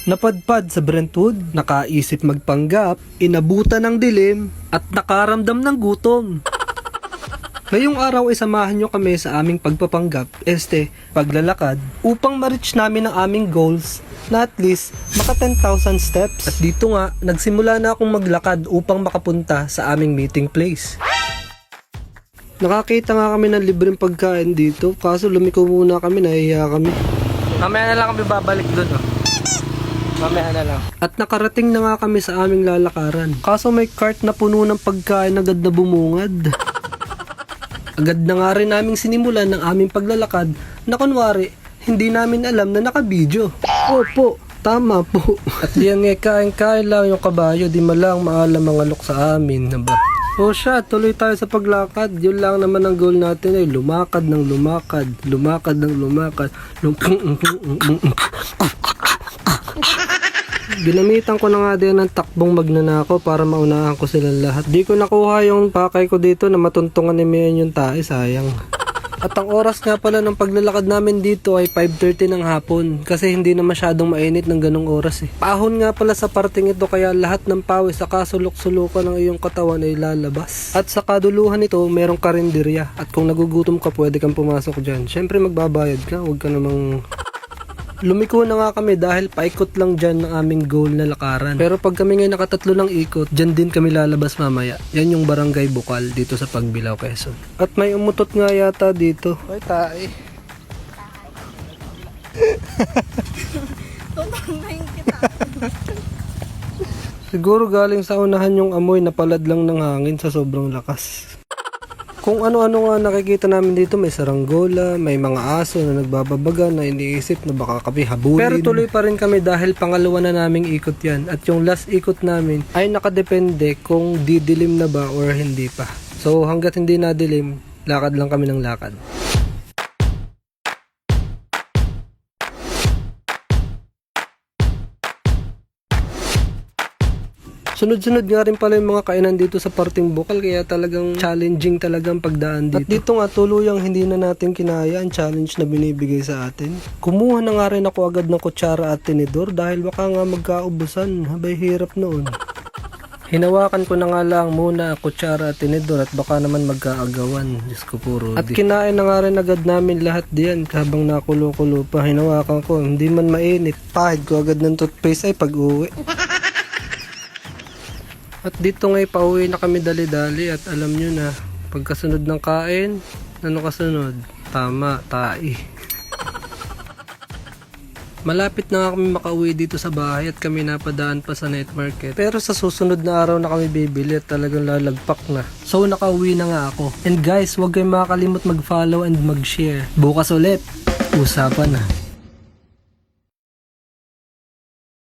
Napadpad sa Brentwood, nakaisip magpanggap, inabutan ng dilim, at nakaramdam ng gutom. Ngayong araw ay samahan nyo kami sa aming pagpapanggap, paglalakad, upang ma-reach namin ang aming goals na at least maka 10,000 steps. At dito nga, nagsimula na akong maglakad upang makapunta sa aming meeting place. Nakakita nga kami ng libreng pagkain dito, kaso lumiko muna kami, nahihiya kami. Mamaya na lang kami babalik dun, oh. Mamaya na lang. At nakarating na nga kami sa aming lalakaran, kaso may cart na puno ng pagkain agad na bumungad. Agad na nga rin naming sinimulan ng aming paglalakad na kunwari, hindi namin alam na nakabidyo. Opo, tama po. At diyan nga kain-kain lang yung kabayo, di malang maalam mga alok sa amin. Naba? O siya, tuloy tayo sa paglakad. Yun lang naman ang goal natin ay lumakad ng lumakad, lumakad ng lumakad. Ginamitan ko na nga din ng takbong magnanakaw para maunahan ko silang lahat. Di ko nakuha yung pakay ko dito na matuntungan ni Mian yung tae, sayang. At ang oras nga pala ng paglalakad namin dito ay 5:30 ng hapon kasi hindi na masyadong mainit ng ganong oras eh. Pahon nga pala sa parting ito kaya lahat ng pawis sa kasulok-sulukan ng iyong katawan ay lalabas. At sa kaduluhan nito merong karinderya at kung nagugutom ka pwede kang pumasok dyan. Syempre magbabayad ka, huwag ka namang... Lumiko na nga kami dahil paikot lang dyan ng aming goal na lakaran. Pero pag kami ngayon nakatatlo ng ikot, dyan din kami lalabas mamaya. Yan yung Barangay Bukal dito sa Pagbilao, Quezon. At may umutot nga yata dito. Ay, tae. Tumangayin kita. Siguro galing sa unahan yung amoy na palad lang ng hangin sa sobrang lakas. Kung ano-ano nga nakikita namin dito, may saranggola, may mga aso na nagbababaga na iniisip na baka kami habulin. Pero tuloy pa rin kami dahil pangalawa na naming ikot yan. At yung last ikot namin ay nakadepende kung didilim na ba or hindi pa. So hanggat hindi nadilim, lakad lang kami ng lakad. Sunod-sunod nga rin pala yung mga kainan dito sa parting Bukal kaya talagang challenging talagang pagdaan dito. At dito nga tuluyang hindi na natin kinaya ang challenge na binibigay sa atin. Kumuha na nga rin ako agad ng kutsara at tinidor dahil baka nga magkaubusan. Habay hirap noon. Hinawakan ko na nga lang muna ang kutsara at tinidor at baka naman magkaagawan. Diyos ko puro. At kinain na nga rin agad namin lahat diyan habang nakulo-kulo pa. Hinawakan ko, hindi man mainit. Pahid ko agad ng toothpaste ay pag-uwi. At dito ngay pauwi na kami dali-dali at alam nyo na pagkasunod ng kain, ano kasunod? Tama, tae. Malapit na nga kami makauwi dito sa bahay at kami napadaan pa sa night market. Pero sa susunod na araw na kami bibili at talagang lalagpak na. So nakauwi na nga ako. And guys, huwag kayong makakalimot mag-follow and mag-share. Bukas ulit, usapan na.